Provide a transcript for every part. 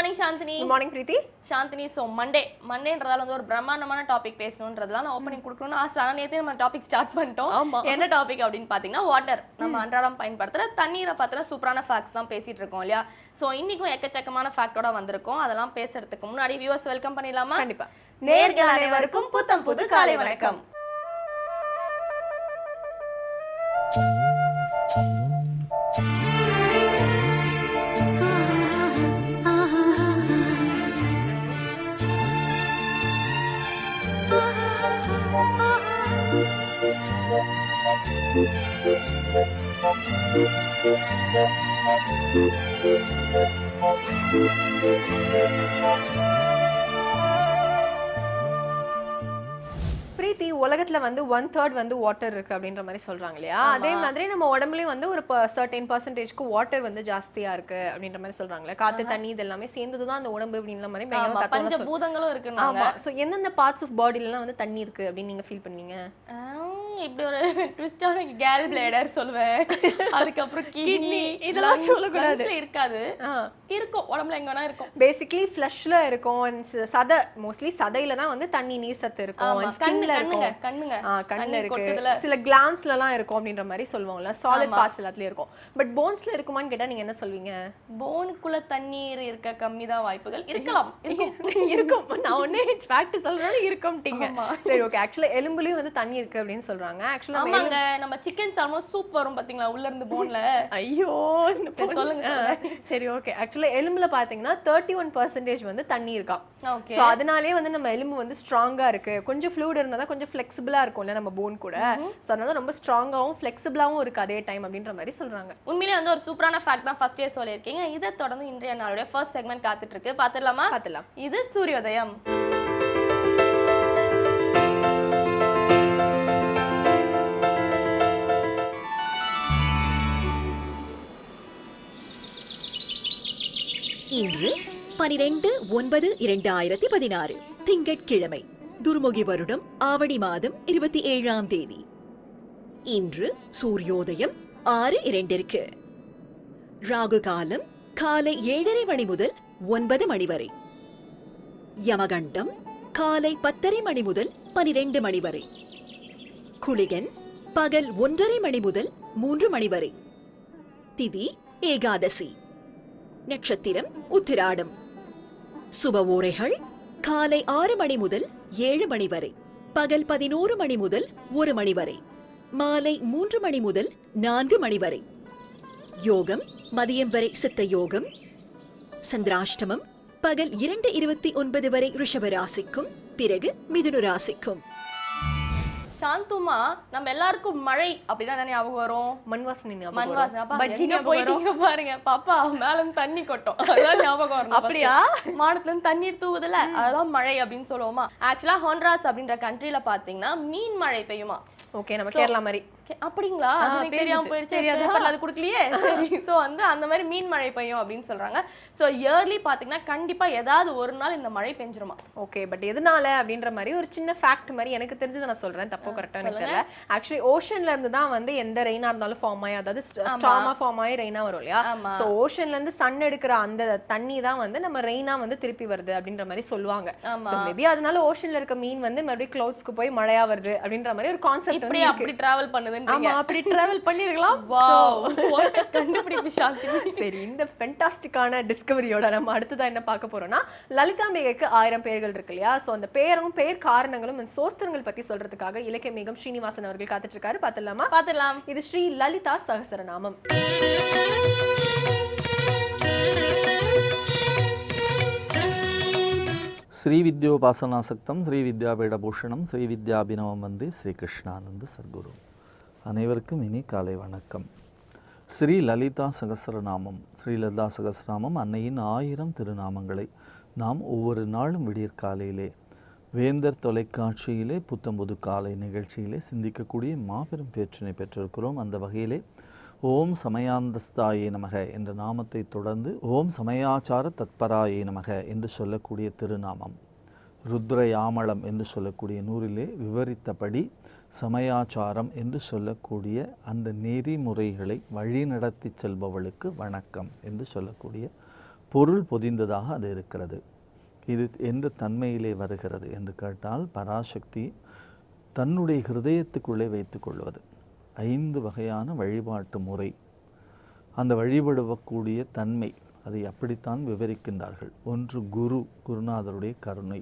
Morning Chandni. Good morning பிரீத்தி. Chandni, so மண்டேன்றதால வந்து ஒரு பிரம்மாண்டமான டாபிக் பேசணுன்றதுலாம் நான் ஓப்பனிங் கொடுக்கணும்னு ஆசை. ஆனால் நேற்று நம்ம டாபிக் ஸ்டார்ட் பண்ணிட்டோம். என்ன டாபிக் அப்படின்னு பார்த்தீங்கன்னா வாட்டர். நம்ம அன்றாடம் பயன்படுத்துகிற தண்ணீரை பற்றின சூப்பரான ஃபேக்ட்ஸ் தான் பேசிட்டு இருக்கோம் இல்லையா? ஸோ இன்னைக்கும் எக்கச்சக்கமான ஃபேக்டோட வந்திருக்கோம். அதெல்லாம் பேசுறதுக்கு முன்னாடி வியூவர்ஸ் வெல்கம் பண்ணிடலாமா? கண்டிப்பா. நேயர்கள் அனைவருக்கும் புத்தம் புது காலை வணக்கம். பிரீத்தி, உலகத்துல வந்து 1/3 வந்து வாட்டர் இருக்கு அப்படின்ற மாதிரி சொல்றாங்க இல்லையா? அதே மாதிரி நம்ம உடம்புலயும் வந்து ஒரு சர்டைன் பர்சன்டேஜ்க்கு வாட்டர் வந்து ஜாஸ்தியா இருக்கு அப்படின்ற மாதிரி சொல்றாங்களே. காத்து, தண்ணி இதெல்லாமே சேர்ந்ததுதான் அந்த உடம்பு அப்படின்ற மாதிரி பஞ்சபூதங்களும் இருக்கு. சோ எந்தெந்த பார்ட்ஸ் ஆஃப் பாடில எல்லாம் வந்து தண்ணி இருக்கு அப்படின்னு நீங்க ஃபீல் பண்ணுவீங்க? இப்படி ஒரு ட்விஸ்டான கேல் பிளேடர் சொல்லுவேன். அதுக்கப்புறம் கிட்னி இதெல்லாம் சொல்லக்கூடாது. இருக்காது, இருக்கும் உடம்புல எங்க வேணா இருக்கும். பேசிக்கலி ஃப்ளஷ்ல இருக்கும். சதை மோஸ்ட்லி சதையில தான் வந்து தண்ணி நீர் சத்து இருக்கும். ஸ்கின்ல இருக்கும். கண்ணுல இருக்கு. சில கிளான்ஸ்ல எல்லாம் இருக்கும் அப்படின்ற மாதிரி சொல்லுவாங்கல்ல. சாலிட் பார்ட்ஸ் எல்லாத்துலயும் இருக்கும். பட் போன்ஸ்ல இருக்குமான்னு கேட்டா நீங்க என்ன சொல்வீங்க? போனுக்குள்ள தண்ணீர் இருக்க கம்மிதான் வாய்ப்புகள். இருக்கலாம், இருக்கும். நான் ஒண்ணே ஃபேக்ட் சொல்றேன் இருக்கும்ட்டீங்க. சரி, ஓகே. ஆக்சுவலா எலும்புலயும் வந்து தண்ணி இருக்கு அப்படின்னு சொல்றாங்க. ஆக்சுவலா நம்ம சிக்கன் சால்மன் சூப் வரும் பாத்தீங்களா உள்ள இருந்து போன்ல. ஐயோ சொல்லுங்க. சரி, ஓகே. ஆக்சுவலா எலும்புல பாத்தீங்கன்னா 31% வந்து தண்ணி இருக்காம். சோ அதனாலே வந்து நம்ம எலும்பு வந்து ஸ்ட்ராங்கா இருக்கு. கொஞ்சம் ஃப்ளூயிட் இருந்தா கொஞ்சம் ஃபிளெக்சிபிளா இருக்கும்ல நம்ம போன் கூட. சோ அதனால ரொம்ப ஸ்ட்ராங்காவும் ஃபிளெக்சிபிளாவும் இருக்கு அதே டைம் அப்படின்ற மாதிரி சொல்றாங்க. உண்மையிலேயே வந்து ஒரு சூப்பரான ஃபேக்ட் தான் ஃபர்ஸ்ட் இயர் சொல்லியிருக்கீங்க. இதை தொடர்ந்து இன்றைய நாளுடைய ஃபர்ஸ்ட் செக்மெண்ட் காத்துட்டு இருக்கு. பாத்துடலாமா? பாத்துலாம். இது சூரியோதயம். இன்று 12/9/2016 திங்கட்கிழமை, துர்முகி வருடம் ஆவணி மாதம் 27ஆம் தேதி. இன்று சூரியோதயம் 6:02. ராகு காலம் காலை 7:30 மணி முதல் 9 மணி வரை. யமகண்டம் காலை 10:30 மணி முதல் 12 மணி வரை. குளிகன் பகல் 1:30 மணி முதல் 3 மணி வரை. திதி ஏகாதசி. நட்சத்திரம் உத்திராடம். சுப ஓரைகள் காலை 6 மணி முதல் 7 மணி வரை, பகல் 11 மணி முதல் 1 மணி வரை, மாலை 3 மணி முதல் 4 மணி வரை. யோகம் மதியம் வரை சித்த யோகம். சந்திராஷ்டமம் பகல் 2:29 வரை ரிஷப ராசிக்கும் பிறகு மிதுன ராசிக்கும். சாந்துமா, நம்ம எல்லாருக்கும் மழை அப்படின்னா என்ன ஞாபகம் வரும்? மண் வாசனை. பாருங்க பாப்பா மேல தண்ணி கொட்டும், அதான் ஞாபகம் வரும். அப்படியா? மானத்துல இருந்து தண்ணீர் தூவுதுல, அதுதான் மழை அப்படின்னு சொல்லுவோமா? ஆக்சுவலா ஹாண்ட்ராஸ் அப்படின்ற கண்ட்ரில பாத்தீங்கன்னா மீன் மழை பெய்யுமா? ஓகே, நம்ம கேரளா மாதிரி. அப்படிங்களா? அது தெரியாம போயிடுச்சு. அது குடுக்கலையே. சரி, சோ வந்து அந்த மாதிரி மீன் மழை பெய்யும் அப்படின்னு சொல்றாங்க. சோ இயர்லி பாத்தீங்கன்னா கண்டிப்பா ஏதாவது ஒரு நாள் இந்த மழை பெஞ்சிருமா? ஓகே, பட் எதனால அப்படின்ற மாதிரி ஒரு சின்ன ஃபேக்ட் மாதிரி எனக்கு தெரிஞ்சதை நான் சொல்றேன். தப்போ கரெக்டா எனக்கு தெரியல. ஆக்சுவலி ஓஷன்ல இருந்து தான் வந்து எந்த ரெயினா இருந்தாலும் ஃபார்ம் ஆகி, அதாவது ஸ்டார்மா ஃபார்ம் ஆகி ரெயினா வரும் இல்லையா? சோ ஓஷன்ல இருந்து சன் எடுக்கிற அந்த தண்ணி தான் வந்து நம்ம ரெயினா வந்து திருப்பி வருது அப்படின்ற மாதிரி சொல்லுவாங்க. சோ மேபி அதனால ஓஷன்ல இருக்க மீன் வந்து மறுபடியும் கிளவுட்ஸ்க்கு போய் மழையா வருது அப்படின்ற மாதிரி ஒரு கான்செப்ட் வந்து அப்படி டிராவல் பண்ணுது. ஆமா, அப்படி டிராவல் பண்ணிருக்கலாம். வாவ், வாட் a கண்டுபிடிப்பு சாந்தினி. சரி, இந்த ஃபென்டாஸ்டிக்கான டிஸ்கவரியோட நம்ம அடுத்ததா என்ன பார்க்க போறோம்னா, லலிதாம்பிகைக்கு 1000 பேர்கள் இருக்கு இல்லையா? சோ அந்த பேரும் பேர் காரணங்களும் சோஸ்திரங்கள் பத்தி சொல்றதுக்காக இலக்கிய மேகம் ஸ்ரீனிவாசன் அவர்கள் காத்துட்டு இருக்காரு. பாத்துடலாமா? பாத்துடலாம். இது ஸ்ரீ லலிதா சகஸ்ரநாமம். ஸ்ரீ வித்யோபாசனாசக்தம் ஸ்ரீ வித்யாபீடபூஷணம் ஸ்ரீ வித்யாபினவம் வந்தே ஸ்ரீ கிருஷ்ணானந்த சர்க்குரு. அனைவருக்கும் இனி காலை வணக்கம். ஸ்ரீ லலிதா சகஸ்ரநாமம். ஸ்ரீ லலிதா சகஸ்ரநாமம் அன்னையின் 1000 திருநாமங்களை நாம் ஒவ்வொரு நாளும் விடியற்காலையிலே வேந்தர் தொலைக்காட்சியிலே புத்தம்புது காலை நிகழ்ச்சியிலே சிந்திக்கக்கூடிய மாபெரும் பேற்றினை பெற்றிருக்கிறோம். அந்த வகையிலே ஓம் சமயாந்தஸ்தாயே நமக என்ற நாமத்தை தொடர்ந்து ஓம் சமயாச்சார தத்பராயே நமக என்று சொல்லக்கூடிய திருநாமம், ருத்ரயாமளம் என்று சொல்லக்கூடிய நூலிலே விவரித்தபடி சமயாச்சாரம் என்று சொல்லக்கூடிய அந்த நெறிமுறைகளை வழிநடத்தி செல்பவளுக்கு வணக்கம் என்று சொல்லக்கூடிய பொருள் பொதிந்ததாக அது இருக்கிறது. இது எந்த தன்மையிலே வருகிறது என்று கேட்டால், பராசக்தி தன்னுடைய ஹிருதயத்துக்குள்ளே வைத்துக்கொள்வது 5 வகையான வழிபாட்டு முறை. அந்த வழிபடக்கூடிய தன்மை அதை அப்படித்தான் விவரிக்கின்றார்கள். ஒன்று குருநாதருடைய கருணை,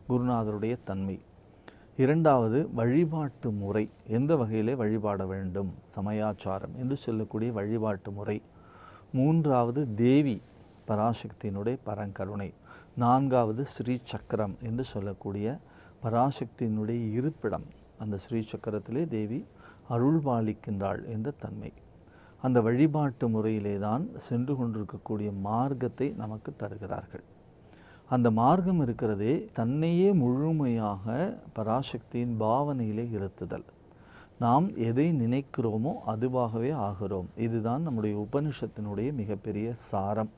குருநாதருடைய தன்மை. 2வது வழிபாட்டு முறை, எந்த வகையிலே வழிபாட வேண்டும், சமயாச்சாரம் என்று சொல்லக்கூடிய வழிபாட்டு முறை. 3வது தேவி பராசக்தியினுடைய பரங்கருணை. 4வது ஸ்ரீ சக்கரம் என்று சொல்லக்கூடிய பராசக்தியினுடைய இருப்பிடம். அந்த ஸ்ரீ சக்கரத்திலே தேவி அருள்பாலிக்கின்றாள் என்ற தன்மை. அந்த வழிபாட்டு முறையிலே தான் சென்று கொண்டிருக்கக்கூடிய மார்க்கத்தை நமக்கு தருகிறார்கள். அந்த மார்க்கம் இருக்கிறதே தன்னையே முழுமையாக பராசக்தியின் பாவனையிலே இருத்துதல். நாம் எதை நினைக்கிறோமோ அதுவாகவே ஆகிறோம். இதுதான் நம்முடைய உபனிஷத்தினுடைய மிகப்பெரிய சாரம்.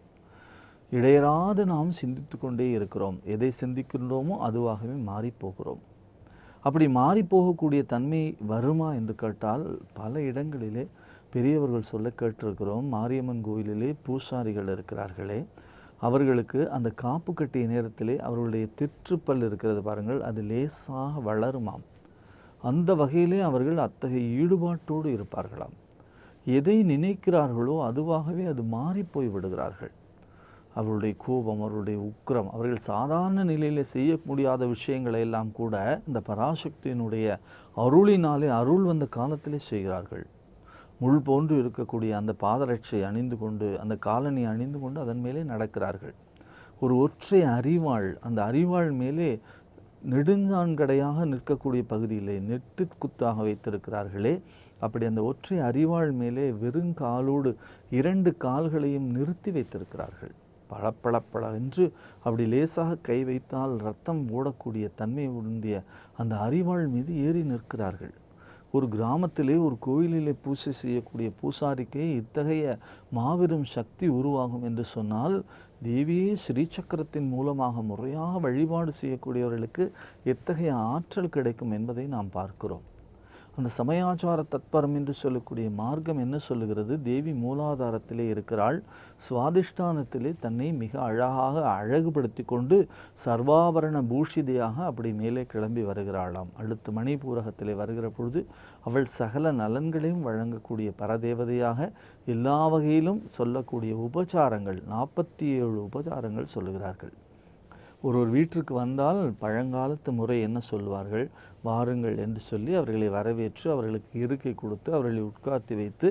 இடையராது நாம் சிந்தித்து கொண்டே இருக்கிறோம். எதை சிந்திக்கின்றோமோ அதுவாகவே மாறிப்போகிறோம். அப்படி மாறிப்போகக்கூடிய தன்மை வருமா என்று கேட்டால், பல இடங்களிலே பெரியவர்கள் சொல்ல கேட்டிருக்கிறோம். மாரியம்மன் கோயிலிலே பூசாரிகள் இருக்கிறார்களே, அவர்களுக்கு அந்த காப்பு கட்டிய நேரத்திலே அவர்களுடைய திற்றுப்பல் இருக்கிறது பாருங்கள், அது லேசாக வளருமாம். அந்த வகையிலே அவர்கள் அத்தகைய ஈடுபாட்டோடு இருப்பார்களாம். எதை நினைக்கிறார்களோ அதுவாகவே அது மாறிப்போய் விடுகிறார்கள். அவருடைய கோபம், அவருடைய உக்கிரம், அவர்கள் சாதாரண நிலையில் செய்ய முடியாத விஷயங்களை எல்லாம் கூட இந்த பராசக்தியினுடைய அருளினாலே, அருள் வந்த காலத்திலே செய்கிறார்கள். முள் போன்று இருக்கக்கூடிய அந்த பாதரட்சை அணிந்து கொண்டு, அந்த காலணி அணிந்து கொண்டு அதன் மேலே நடக்கிறார்கள். ஒரு ஒற்றை அரிவாள், அந்த அரிவாள் மேலே நெடுஞ்சான்கடையாக நிற்கக்கூடிய பகுதியிலே நெட்டு குத்தாக வைத்திருக்கிறார்களே, அப்படி அந்த ஒற்றை அரிவாள் மேலே வெறுங்காலோடு 2 கால்களையும் நிறுத்தி வைத்திருக்கிறார்கள். பளபளப்பள என்று அப்படி லேசாக கை வைத்தால் ரத்தம் ஓடக்கூடிய தன்மை உண்டிய அந்த அரிவாள் மீது ஏறி நிற்கிறார்கள். ஒரு கிராமத்திலே ஒரு கோயிலிலே பூஜை செய்யக்கூடிய பூசாரிக்கே இத்தகைய மாபெரும் சக்தி உருவாகும் என்று சொன்னால், தேவியே ஸ்ரீசக்கரத்தின் மூலமாக முறையாக வழிபாடு செய்யக்கூடியவர்களுக்கு எத்தகைய ஆற்றல் கிடைக்கும் என்பதை நாம் பார்க்கிறோம். அந்த சமயாச்சார தத்பரம் என்று சொல்லக்கூடிய மார்க்கம் என்ன சொல்லுகிறது? தேவி மூலாதாரத்திலே இருக்கிறாள். சுவாதிஷ்டானத்திலே தன்னை மிக அழகாக அழகுபடுத்தி கொண்டு சர்வாபரண பூஷிதையாக அப்படி மேலே கிளம்பி வருகிறாளாம். அடுத்து மணிபூரகத்திலே வருகிற பொழுது அவள் சகல நலன்களையும் வழங்கக்கூடிய பரதேவதையாக எல்லா வகையிலும் சொல்லக்கூடிய உபச்சாரங்கள் 47 உபச்சாரங்கள் சொல்லுகிறார்கள். ஒரு வீட்டிற்கு வந்தால் பழங்காலத்து முறை என்ன சொல்வார்கள்? வாருங்கள் என்று சொல்லி அவர்களை வரவேற்று அவர்களுக்கு இருக்கை கொடுத்து அவர்களை உட்கார்த்தி வைத்து,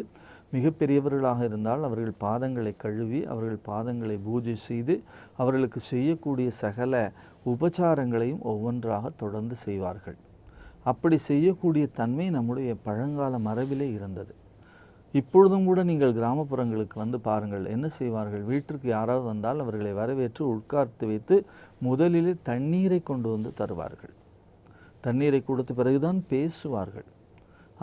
மிகப்பெரியவர்களாக இருந்தால் அவர்கள் பாதங்களை கழுவி அவர்கள் பாதங்களை பூஜை செய்து அவர்களுக்கு செய்யக்கூடிய சகல உபச்சாரங்களையும் ஒவ்வொன்றாக தொடர்ந்து செய்வார்கள். அப்படி செய்யக்கூடிய தன்மை நம்முடைய பழங்கால மரபிலே இருந்தது. இப்பொழுதும் கூட நீங்கள் கிராமப்புறங்களுக்கு வந்து பாருங்கள், என்ன செய்வார்கள்? வீட்டிற்கு யாராவது வந்தால் அவர்களை வரவேற்று உட்கார்த்து வைத்து முதலிலே தண்ணீரை கொண்டு வந்து தருவார்கள். தண்ணீரை கொடுத்த பிறகுதான் பேசுவார்கள்.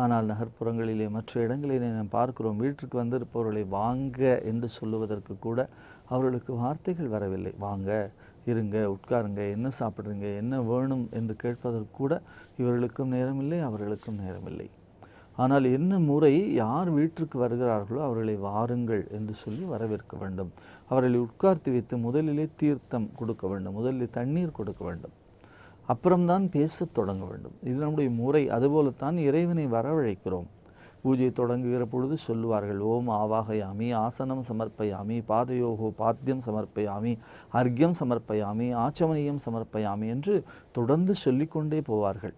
ஆனால் நகர்ப்புறங்களிலே மற்ற இடங்களிலே நாம் பார்க்கிறோம், வீட்டிற்கு வந்திருப்பவர்களை வாங்க என்று சொல்லுவதற்கு கூட அவர்களுக்கு வார்த்தைகள் வரவில்லை. வாங்க, இருங்க, உட்காருங்க, என்ன சாப்பிட்றீங்க, என்ன வேணும் என்று கேட்பதற்கு கூட இவர்களுக்கும் நேரமில்லை, அவர்களுக்கும் நேரமில்லை. ஆனால் என்ன முறை? யார் வீட்டிற்கு வருகிறார்களோ அவர்களை வாருங்கள் என்று சொல்லி வரவேற்க வேண்டும். அவர்களை உட்கார்த்தி வைத்து முதலிலே தீர்த்தம் கொடுக்க வேண்டும், முதலில் தண்ணீர் கொடுக்க வேண்டும், அப்புறம்தான் பேசத் தொடங்க வேண்டும். இது நம்முடைய முறை. அதுபோலத்தான் இறைவனை வரவழைக்கிறோம். பூஜை தொடங்குகிற பொழுது சொல்லுவார்கள், ஓம் ஆவாகயாமி, ஆசனம் சமர்ப்பயாமி, பாதயோகோ பாத்தியம் சமர்ப்பயாமி, அர்க்யம் சமர்ப்பயாமி, ஆச்சமனியம் சமர்ப்பயாமி என்று தொடர்ந்து சொல்லிக்கொண்டே போவார்கள்.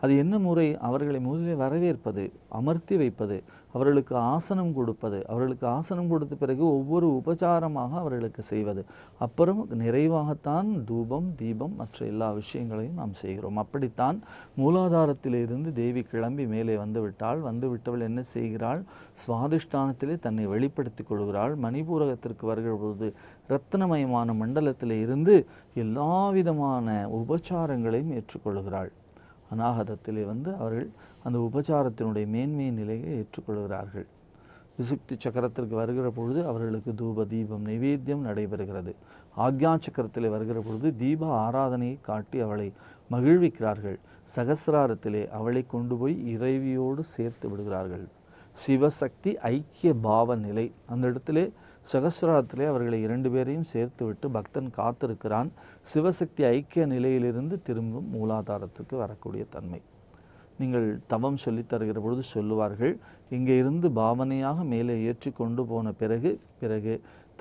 அது என்ன முறை? அவர்களை முதலில் வரவேற்பது, அமர்த்தி வைப்பது, அவர்களுக்கு ஆசனம் கொடுப்பது, அவர்களுக்கு ஆசனம் கொடுத்த பிறகு ஒவ்வொரு உபச்சாரமாக அவர்களுக்கு செய்வது, அப்புறம் நிறைவாகத்தான் தூபம் தீபம் மற்ற எல்லா விஷயங்களையும் நாம் செய்கிறோம். அப்படித்தான் மூலாதாரத்திலிருந்து தேவி கிளம்பி மேலே வந்துவிட்டாள். வந்துவிட்டவள் என்ன செய்கிறாள்? சுவாதிஷ்டானத்திலே தன்னை வெளிப்படுத்தி கொள்கிறாள். மணிபூரகத்திற்கு வருகிற பொழுது இரத்தனமயமான மண்டலத்திலே இருந்து எல்லா விதமான உபச்சாரங்களையும் ஏற்றுக்கொள்கிறாள். அநாகதத்திலே வந்து அவர்கள் அந்த உபச்சாரத்தினுடைய மேன்மை நிலையை ஏற்றுக்கொள்கிறார்கள். விசுக்தி சக்கரத்திற்கு வருகிற பொழுது அவர்களுக்கு தூப தீபம் நைவேத்தியம் நடைபெறுகிறது. ஆக்ஞா சக்கரத்திலே வருகிற பொழுது தீப ஆராதனையை காட்டி அவளை மகிழ்விக்கிறார்கள். சகசிராரத்திலே அவளை கொண்டு போய் இறைவியோடு சேர்த்து விடுகிறார்கள். சிவசக்தி ஐக்கிய பாவ நிலை. அந்த இடத்திலே சகஸ்ராரத்திலே அவர்களை 2 பேரையும் சேர்த்துவிட்டு பக்தன் காத்திருக்கிறான். சிவசக்தி ஐக்கிய நிலையிலிருந்து திரும்பும் மூலாதாரத்துக்கு வரக்கூடிய தன்மை. நீங்கள் தவம் சொல்லித் தருகிற பொழுது சொல்லுவார்கள், இங்கே இருந்து பாவனையாக மேலே ஏற்றி கொண்டு போன பிறகு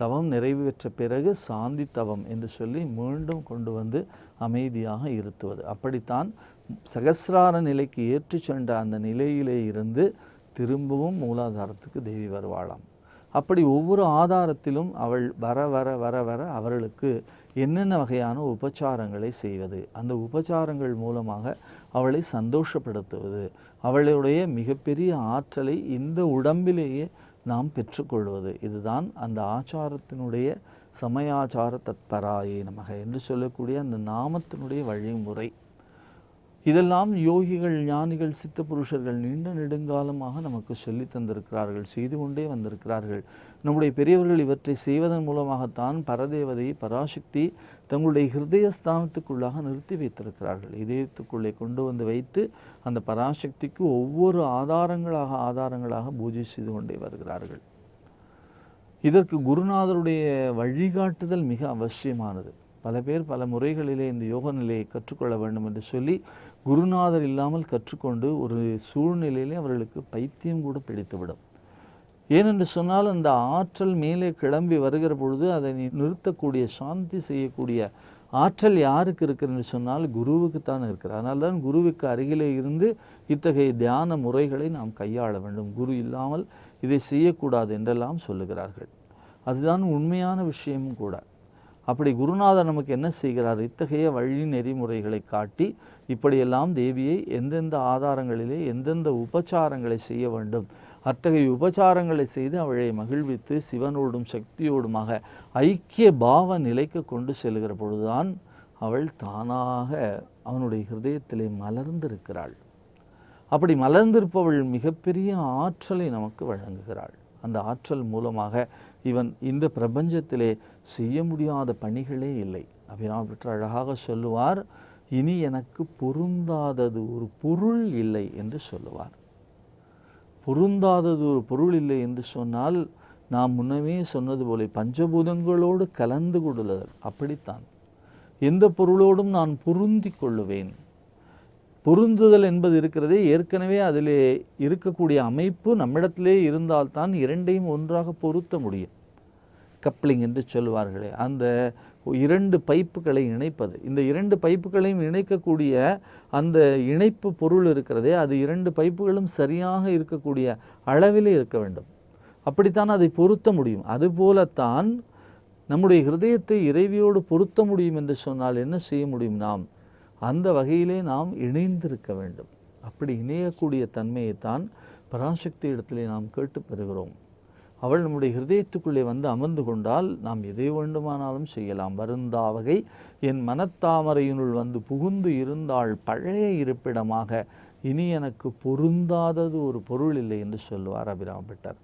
தவம் நிறைவு பெற்ற பிறகு சாந்தி தவம் என்று சொல்லி மீண்டும் கொண்டு வந்து அமைதியாக இருத்துவது. அப்படித்தான் சகஸ்ரார நிலைக்கு ஏற்றி சென்ற அந்த நிலையிலே இருந்து திரும்பவும் மூலாதாரத்துக்கு தேவி வருவாளாம். அப்படி ஒவ்வொரு ஆதாரத்திலும் அவள் வர வர வர வர அவர்களுக்கு என்னென்ன வகையான உபச்சாரங்களை செய்வது, அந்த உபச்சாரங்கள் மூலமாக அவளை சந்தோஷப்படுத்துவது, அவளுடைய மிகப்பெரிய ஆற்றலை இந்த உடம்பிலேயே நாம் பெற்றுக்கொள்வது, இதுதான் அந்த ஆச்சாரத்தினுடைய சமயாச்சார தத்பராயே நமக என்று சொல்லக்கூடிய அந்த நாமத்தினுடைய வழிமுறை. இதெல்லாம் யோகிகள், ஞானிகள், சித்த புருஷர்கள் நீண்ட நெடுங்காலமாக நமக்கு சொல்லி தந்திருக்கிறார்கள், செய்து கொண்டே வந்திருக்கிறார்கள். நம்முடைய பெரியவர்கள் இவற்றை செய்வதன் மூலமாகத்தான் பரதேவதை பராசக்தி தங்களுடைய ஹிருதயஸ்தானத்துக்குள்ளாக நிறுத்தி வைத்திருக்கிறார்கள். இதயத்துக்குள்ளே கொண்டு வந்து வைத்து அந்த பராசக்திக்கு ஒவ்வொரு ஆதாரங்களாக பூஜை செய்து கொண்டே வருகிறார்கள். இதற்கு குருநாதருடைய வழிகாட்டுதல் மிக அவசியமானது. பல பேர் பல முறைகளிலே இந்த யோக நிலையை கற்றுக்கொள்ள வேண்டும் என்று சொல்லி குருநாதர் இல்லாமல் கற்றுக்கொண்டு ஒரு சூழ்நிலையிலே அவர்களுக்கு பைத்தியம் கூட பிடித்துவிடும். ஏனென்று சொன்னால் அந்த ஆற்றல் மேலே கிளம்பி வருகிற பொழுது அதை நிறுத்தக்கூடிய, சாந்தி செய்யக்கூடிய ஆற்றல் யாருக்கு இருக்கிறது என்று சொன்னால் குருவுக்குத்தான் இருக்கிறது. அதனால்தான் குருவுக்கு அருகிலே இருந்து இத்தகைய தியான முறைகளை நாம் கையாள வேண்டும். குரு இல்லாமல் இதை செய்யக்கூடாது என்றெல்லாம் சொல்லுகிறார்கள். அதுதான் உண்மையான விஷயமும் கூட. அப்படி குருநாதர் நமக்கு என்ன செய்கிறார்? இத்தகைய வழி நெறிமுறைகளை காட்டி இப்படியெல்லாம் தேவியை எந்தெந்த ஆதாரங்களிலே எந்தெந்த உபச்சாரங்களை செய்ய வேண்டும், அத்தகைய உபச்சாரங்களை செய்து அவளை மகிழ்வித்து சிவனோடும் சக்தியோடுமாக ஐக்கிய பாவ நிலைக்கு கொண்டு செல்கிற பொழுதுதான் அவள் தானாக அவனுடைய ஹிருதயத்திலே மலர்ந்திருக்கிறாள். அப்படி மலர்ந்திருப்பவள் மிகப்பெரிய ஆற்றலை நமக்கு வழங்குகிறாள். அந்த ஆற்றல் மூலமாக இவன் இந்த பிரபஞ்சத்திலே செய்ய முடியாத பணிகளே இல்லை. அபிராம பட்டர் அழகாக சொல்லுவார், இனி எனக்கு பொருந்தாதது ஒரு பொருள் இல்லை என்று சொல்லுவார். பொருந்தாதது ஒரு பொருள் இல்லை என்று சொன்னால் நாம் முன்னமே சொன்னது போல பஞ்சபூதங்களோடு கலந்து கொள்ளுதல். அப்படித்தான் எந்த பொருளோடும் நான் பொருந்தி கொள்ளுவேன். பொருந்துதல் என்பது இருக்கிறதே, ஏற்கனவே அதிலே இருக்கக்கூடிய அமைப்பு நம்மிடத்திலே இருந்தால்தான் இரண்டையும் ஒன்றாக பொருத்த முடியும். கப்ளிங் என்று சொல்வார்களே, அந்த 2 பைப்புகளை இணைப்பது. இந்த 2 பைப்புகளையும் இணைக்கக்கூடிய அந்த இணைப்பு பொருள் இருக்கிறதே, அது 2 பைப்புகளும் சரியாக இருக்கக்கூடிய அளவிலே இருக்க வேண்டும். அப்படித்தான் அதை பொருத்த முடியும். அதுபோலத்தான் நம்முடைய ஹிருதயத்தை இறைவியோடு பொருத்த முடியும் என்று சொன்னால் என்ன செய்ய முடியும்? நாம் அந்த வகையிலே நாம் இணைந்திருக்க வேண்டும். அப்படி இணையக்கூடிய தன்மையைத்தான் பராசக்தி இடத்திலே நாம் கேட்டு பெறுகிறோம். அவள் நம்முடைய ஹிருதயத்துக்குள்ளே வந்து அமர்ந்து கொண்டால் நாம் எதை வேண்டுமானாலும் செய்யலாம். வருந்தா வகை என் மனத்தாமரையினுள் வந்து புகுந்து இருந்தால் பழைய இருப்பிடமாக இனி எனக்கு பொருந்தாதது ஒரு பொருள் இல்லை என்று சொல்லுவார் அபிராம பட்டர்.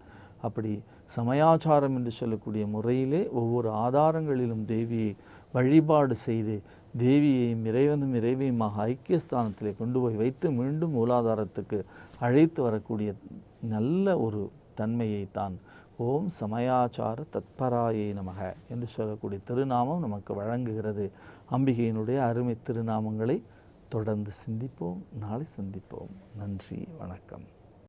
அப்படி சமயாச்சாரம் என்று சொல்லக்கூடிய முறையிலே ஒவ்வொரு ஆதாரங்களிலும் தேவியை வழிபாடு செய்து தேவியையும் இறைவியுமாக ஐக்கியஸ்தானத்திலே கொண்டு போய் வைத்து மீண்டும் மூலாதாரத்துக்கு அழைத்து வரக்கூடிய நல்ல ஒரு தன்மையைத்தான் ஓம் சமயாச்சார தத்பராயே நமக என்று சொல்லக்கூடிய திருநாமம் நமக்கு வழங்குகிறது. அம்பிகையினுடைய அருமை திருநாமங்களை தொடர்ந்து சிந்திப்போம். நாளை சந்திப்போம். நன்றி, வணக்கம்.